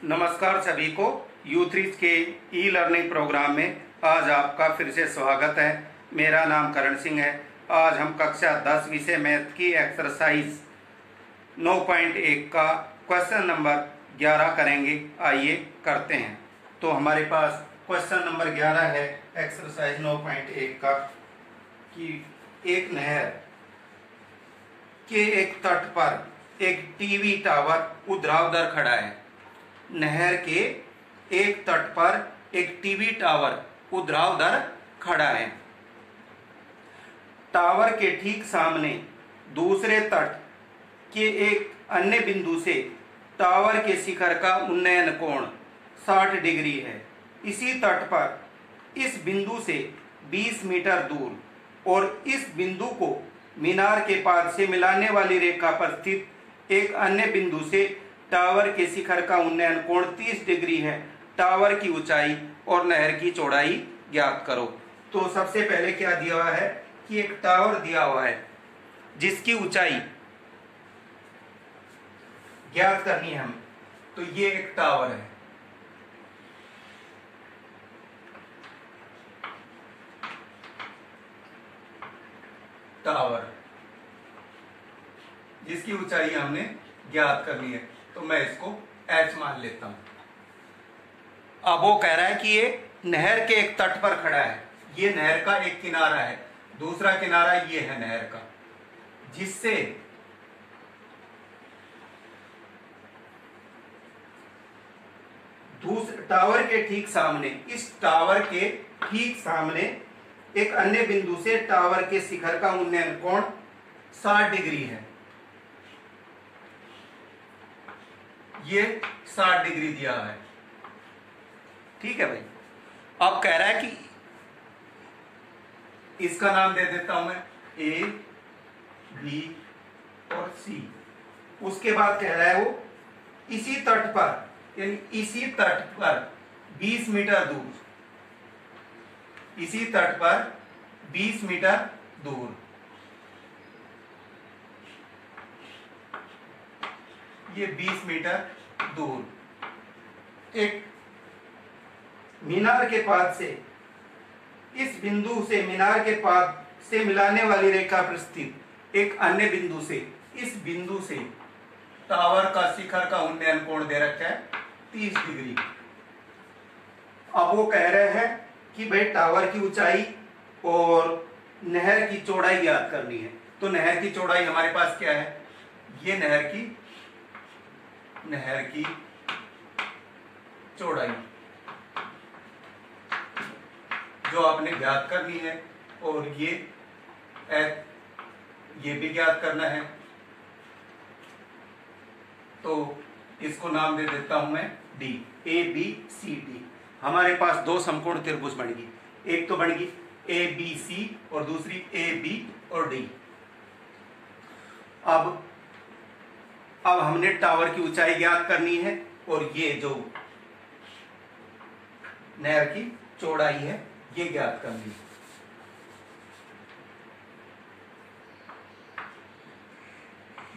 नमस्कार सभी को U3 के ई लर्निंग प्रोग्राम में आज आपका फिर से स्वागत है। मेरा नाम करण सिंह है। आज हम कक्षा 10 विषय मैथ की एक्सरसाइज 9.1 का क्वेश्चन नंबर 11 करेंगे। आइए करते हैं। तो हमारे पास क्वेश्चन नंबर 11 है एक्सरसाइज 9.1 का कि एक नहर के एक तट पर एक टीवी टावर ऊर्ध्वाधर खड़ा है। नहर के एक तट पर एक टीवी टावर ऊर्ध्वाधर खड़ा है। टावर के ठीक सामने दूसरे तट के एक अन्य बिंदु से टावर के शिखर का उन्नयन कोण 60 डिग्री है। इसी तट पर इस बिंदु से 20 मीटर दूर और इस बिंदु को मीनार के पाद से मिलाने वाली रेखा पर स्थित एक अन्य बिंदु से टावर के शिखर का उन्नयन कोण 30 डिग्री है। टावर की ऊंचाई और नहर की चौड़ाई ज्ञात करो। तो सबसे पहले क्या दिया हुआ है कि एक टावर दिया हुआ है जिसकी ऊंचाई ज्ञात करनी है हमें। तो ये एक टावर है। टावर जिसकी ऊंचाई हमने ज्ञात करनी है, तो मैं इसको h मान लेता हूं। अब वो कह रहा है कि ये नहर के एक तट पर खड़ा है। ये नहर का एक किनारा है, दूसरा किनारा ये है नहर का, जिससे टावर के ठीक सामने, इस टावर के ठीक सामने एक अन्य बिंदु से टावर के शिखर का उन्नयन कोण 60 डिग्री है। ये 60 डिग्री दिया है। ठीक है भाई। अब कह रहा है कि इसका नाम दे देता हूं मैं A, B और C। उसके बाद कह रहा है वो इसी तट पर, यानी इसी तट पर 20 मीटर दूर, इसी तट पर 20 मीटर दूर ये 20 मीटर दूर एक मीनार के पाद से, इस बिंदु से मीनार के पाद से मिलाने वाली रेखा पर स्थित एक अन्य बिंदु से, इस बिंदु से टावर का शिखर का उन्नयन कोण दे रखा है 30 डिग्री। अब वो कह रहे हैं कि भाई टावर की ऊंचाई और नहर की चौड़ाई ज्ञात करनी है। तो नहर की चौड़ाई हमारे पास क्या है? ये नहर की चौड़ाई जो आपने ज्ञात करनी है, और ये भी ज्ञात करना है। तो इसको नाम दे देता हूं मैं D, ABCD। हमारे पास दो समकोण त्रिभुज बन गई, एक तो बन गई ABC और दूसरी AB और D। अब हमने टावर की ऊंचाई ज्ञात करनी है और ये जो नहर की चौड़ाई है ये ज्ञात करनी है।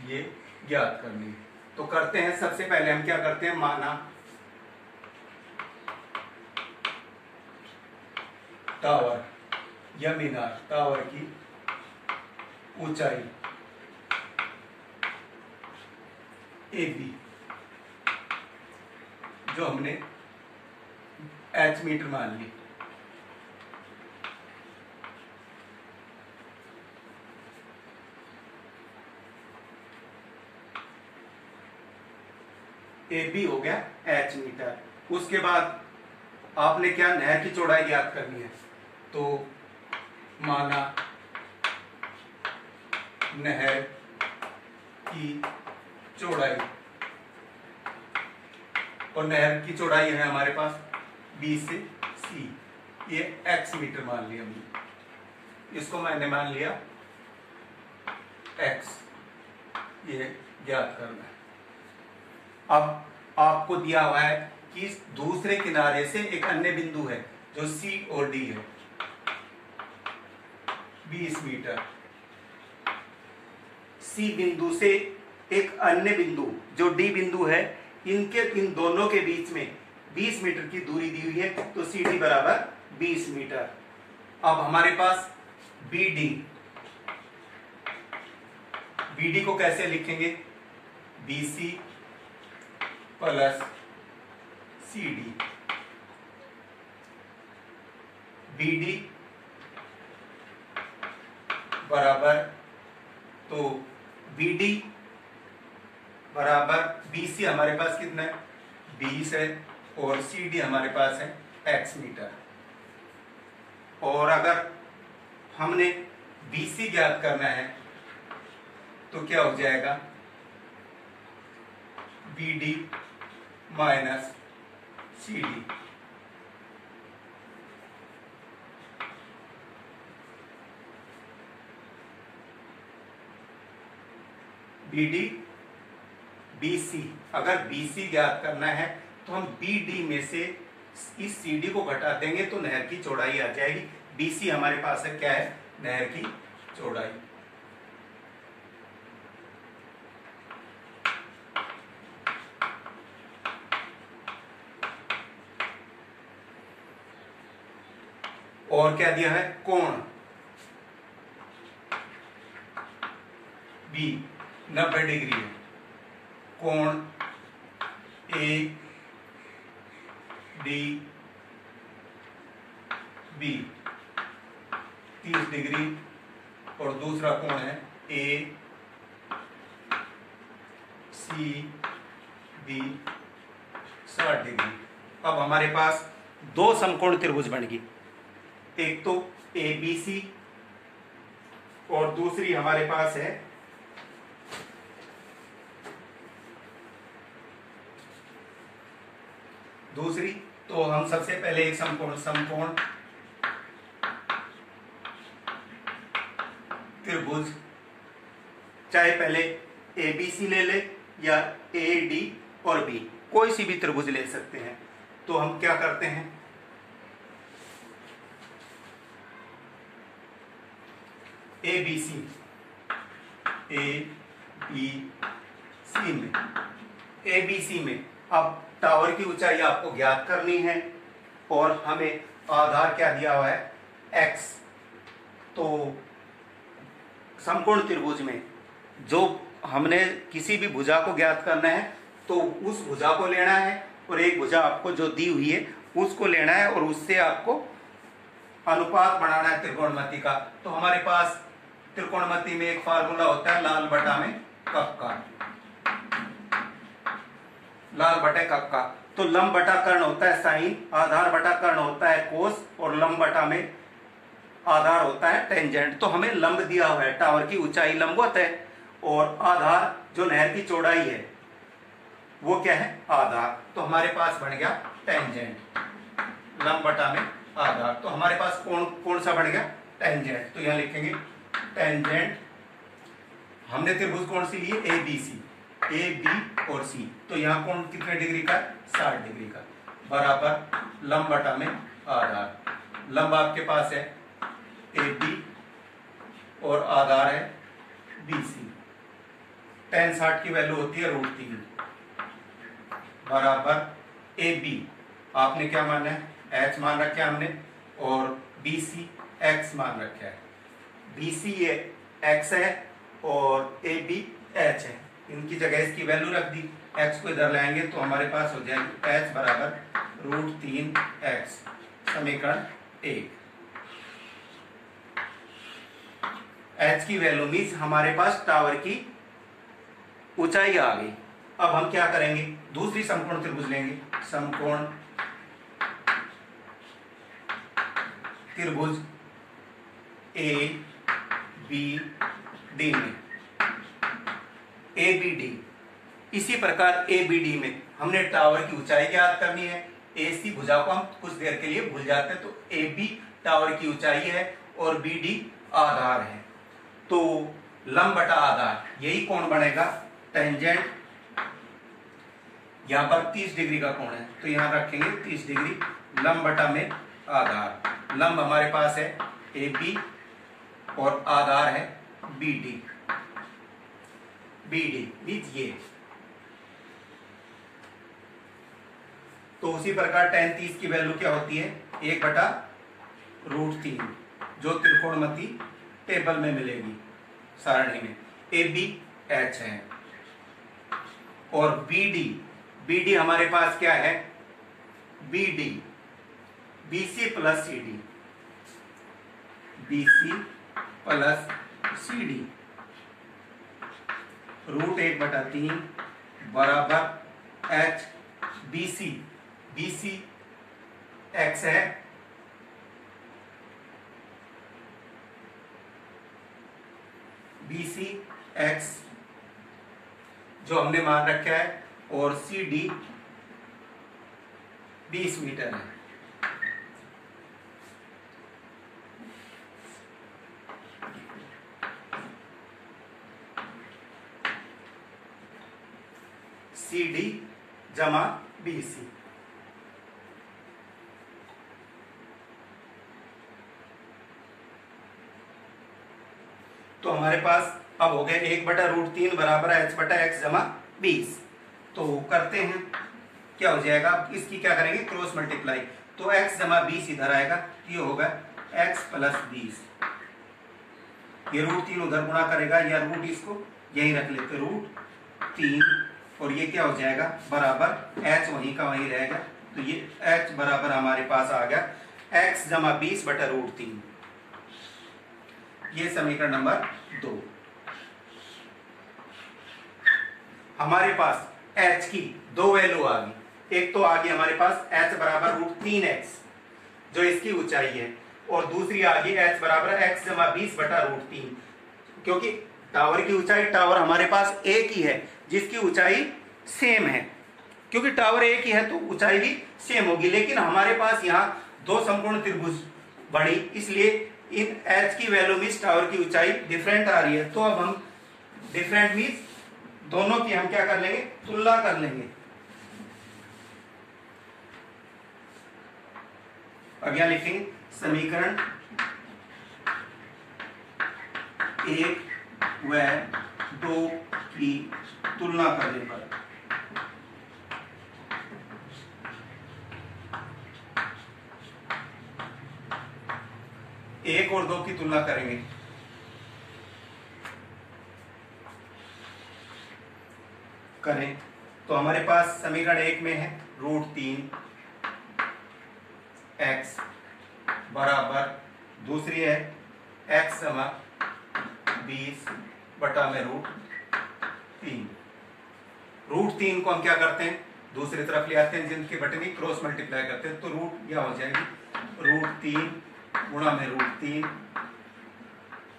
ये ज्ञात करनी है। तो करते हैं। सबसे पहले हम क्या करते हैं, माना टावर या मीनार, टावर की ऊंचाई AB जो हमने h मीटर मान ली। AB हो गया h मीटर। उसके बाद आपने क्या, नहर की चौड़ाई ज्ञात करनी है। तो माना नहर की चौड़ाई, और नहर की चौड़ाई है हमारे पास B से C, ये x मीटर मान लिया हमने, इसको मैंने मान लिया x। ये ज्ञात करना है। अब आपको दिया हुआ है कि दूसरे किनारे से एक अन्य बिंदु है जो C और D है, 20 मीटर। C बिंदु से एक अन्य बिंदु जो D बिंदु है इन दोनों के बीच में 20 मीटर की दूरी दी हुई है, तो सी डी बराबर 20 मीटर। अब हमारे पास बी डी को कैसे लिखेंगे? B C plus C D. B D बराबर, तो बी डी बराबर बी सी हमारे पास कितना है? 20 है, और सी डी हमारे पास है x मीटर। और अगर हमने बी सी ज्ञात करना है तो क्या हो जाएगा? B D minus C D. B D B C, अगर बी सी ज्ञात करना है तो हम बी डी में से इस सी डी को घटा देंगे तो नहर की चौड़ाई आ जाएगी। बी सी हमारे पास है, क्या है? नहर की चौड़ाई। और क्या दिया है? कोण बी 90 डिग्री है। कोण ए डी बी 30 डिग्री, और दूसरा कोण है ए सी बी 60 डिग्री। अब हमारे पास दो समकोण त्रिभुज बन गई, एक तो ए बी सी और दूसरी हमारे पास है तो हम सबसे पहले एक समकोण त्रिभुज, चाहे पहले ए बी सी ले ले या ए डी और बी, कोई सी भी त्रिभुज ले सकते हैं। तो हम क्या करते हैं? ए बी सी में अब टावर की ऊंचाई आपको ज्ञात करनी है और हमें आधार क्या दिया हुआ है? x। तो समकोण त्रिभुज में जो हमने किसी भी भुजा को ज्ञात करना है तो उस भुजा को लेना है, और एक भुजा आपको जो दी हुई है उसको लेना है, और उससे आपको अनुपात बनाना है त्रिकोणमिति का। तो हमारे पास त्रिकोणमिति में एक फार्मूला होता है लाल बटा में कप का, लाल बटे कप का। तो लंब बटा कर्ण होता है साइन, आधार बटा कर्ण होता है कोस, और लंब बटा में आधार होता है टेंजेंट। तो हमें लंब दिया हुआ है, टावर की ऊंचाई लंबवत है, और आधार जो नहर की चौड़ाई है वो क्या है? आधार। तो हमारे पास बन गया टेंजेंट, लंब बटा में आधार। तो हमारे पास कौन सा बन गया? टेंजेंट। तो यहां लिखेंगे टेंजेंट। हमने त्रिभुज कौन सी लिए? A B C, A B और सी। तो यहाँ कौन कितने डिग्री का? 60 डिग्री का, बराबर लंब बटा में आधार। लंब आपके पास है ए बी और आधार है बी सी। tan 60 की वैल्यू होती है √3, बराबर ए बी आपने क्या माना है? h मान रखा है हमने, और बी सी x मान रखा है। बी सी ये x है और ए बी h है, इनकी जगह इसकी वैल्यू रख दी। x को इधर लाएंगे तो हमारे पास हो जाएगी h बराबर √3x, समीकरण 1। h की वैल्यू मीन्स हमारे पास टावर की ऊंचाई आ गई। अब हम क्या करेंगे? दूसरी समकोण त्रिभुज लेंगे, समकोण त्रिभुज ए बी डी में, ए बी डी। इसी प्रकार ए बी डी में हमने टावर की ऊंचाई ज्ञात करनी है। ए सी भुजा को हम कुछ देर के लिए भूल जाते हैं, तो ए बी टावर की ऊंचाई है और बी डी आधार है। तो लंब बटा आधार, यही कोण बनेगा टेंजेंट। यहां पर 30 डिग्री का कोण है तो यहां रखेंगे 30 डिग्री, लंब बटा में आधार। लंब हमारे पास है ए बी और आधार है B D. B D means ये तो उसी प्रकार tan 30 की वैल्यू क्या होती है, 1/√3, जो त्रिकोणमिति टेबल में मिलेगी सारणी में। AB H है और BD हमारे पास क्या है, BC प्लस CD √1/3 बराबर H BC X है BC X जो हमने मान रखा है, और CD 20 मीटर है। CD जमा BC। तो हमारे पास अब हो गए 1/√3 बराबर H/X जमा 20। तो करते हैं, क्या हो जाएगा, इसकी क्या करेंगे, क्रॉस मल्टीप्लाई। तो x जमा 20 इधर आएगा, ये होगा x प्लस 20। ये √3 उधर गुणा करेगा, या रूट इसको यही रख लेते, √3, और ये क्या हो जाएगा बराबर h वहीं का वहीं रहेगा। तो ये h बराबर हमारे पास आ गया x जमा 20/√3। ये समीकरण नंबर 2। हमारे पास h की दो वैल्यू आ गई। एक तो आ गई हमारे पास h बराबर √3x जो इसकी ऊंचाई है, और दूसरी आ गई h बराबर x जमा 20/√3, क्योंकि टावर की ऊंचाई, टावर हमारे पास एक ही है जिसकी ऊंचाई सेम है, क्योंकि टावर एक ही है तो ऊंचाई भी सेम होगी। लेकिन हमारे पास यहाँ दो समकोण त्रिभुज बनी, इसलिए इन h की वैल्यू मीन्स टावर की ऊंचाई डिफरेंट आ रही है। तो अब हम डिफरेंट मीन्स दोनों की हम क्या कर लेंगे, तुलना कर लेंगे। अब यहां लिखेंगे समीकरण 1 व 2 की तुलना करने पर एक और 2 की तुलना करेंगे। करें तो हमारे पास समीकरण 1 में है √3x बराबर, दूसरी है x समा 20/√3। √3 को हम क्या करते हैं, दूसरी तरफ ले आते हैं, जिनके बटे में क्रॉस मल्टीप्लाई करते हैं। तो रूट क्या हो जाएगी, √3 गुणा में √3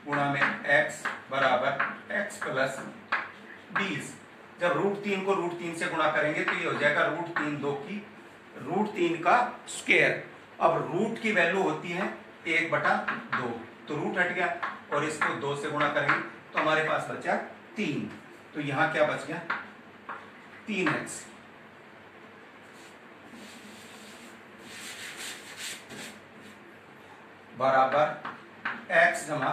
गुणा में x बराबर x प्लस 20। जब √3 को √3 से गुणा करेंगे तो ये हो जाएगा √3 2 की √3 का स्क्वायर। अब रूट की वैल्यू होती है 1/2, तो रूट हट गया और इसको 2 से गुणा करेंगे तो हमारे पास बचा 3। तो यहां क्या बच गया, 3x बराबर x जमा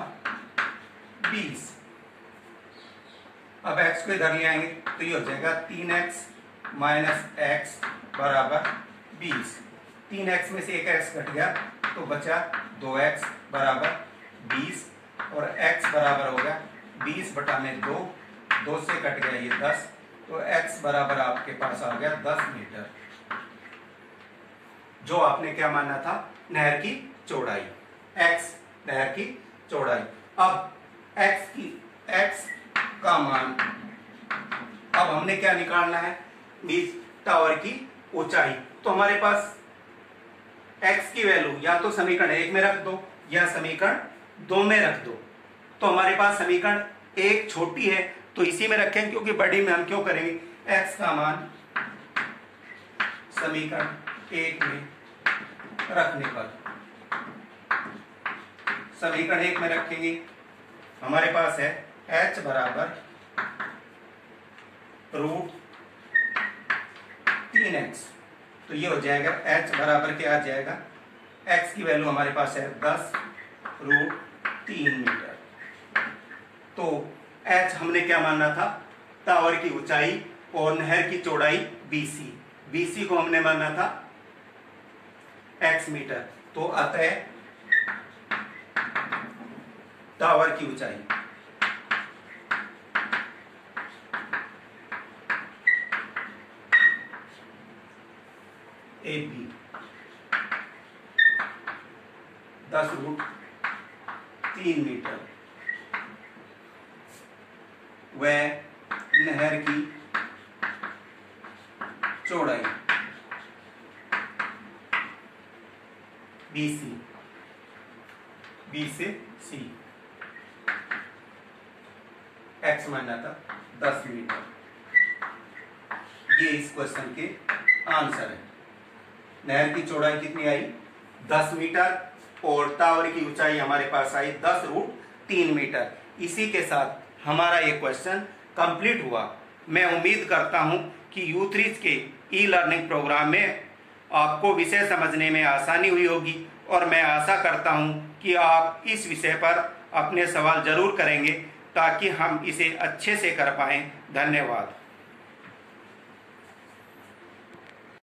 20। अब x को इधर ले आएंगे तो ये हो जाएगा 3x माइनस x बराबर 20। 3x में से एक x घट गया तो बचा 2x बराबर 20, और x बराबर हो गया 20/2, 2 से कट गया ये 10, तो x बराबर आपके पास आ गया 10 मीटर, जो आपने क्या माना था, नहर की चौड़ाई, x नहर की चौड़ाई। अब x का मान अब हमने क्या निकालना है, मीन्स टावर की ऊंचाई। तो हमारे पास x की वैल्यू या तो समीकरण 1 में रख दो या समीकरण 2 में रख दो। तो हमारे पास समीकरण 1 छोटी है तो इसी में रखें, क्योंकि बड़ी में हम क्यों करेंगे, x का मान समीकरण 1 में रखने पर, समीकरण 1 में रखेंगे हमारे पास है h बराबर √3x। तो ये हो जाएगा h बराबर क्या आ जाएगा, x की वैल्यू हमारे पास है 10√3 मीटर। तो h हमने क्या मानना था, टावर की ऊंचाई और नहर की चौड़ाई BC, BC को हमने माना था x मीटर, तो अतः टावर की ऊंचाई AB 10√3 मीटर, व नहर की चौड़ाई BC, B से C, x माना था 10 मीटर। ये इस क्वेश्चन के आंसर है। नहर की चौड़ाई कितनी आई? 10 मीटर, और टावर की ऊंचाई हमारे पास आई 10√3 मीटर। इसी के साथ हमारा ये क्वेश्चन कंप्लीट हुआ। मैं उम्मीद करता हूं कि U3 के ई लर्निंग प्रोग्राम में आपको विषय समझने में आसानी हुई होगी, और मैं आशा करता हूं कि आप इस विषय पर अपने सवाल जरूर करेंगे ताकि हम इसे अच्छे से कर पाएं। धन्यवाद।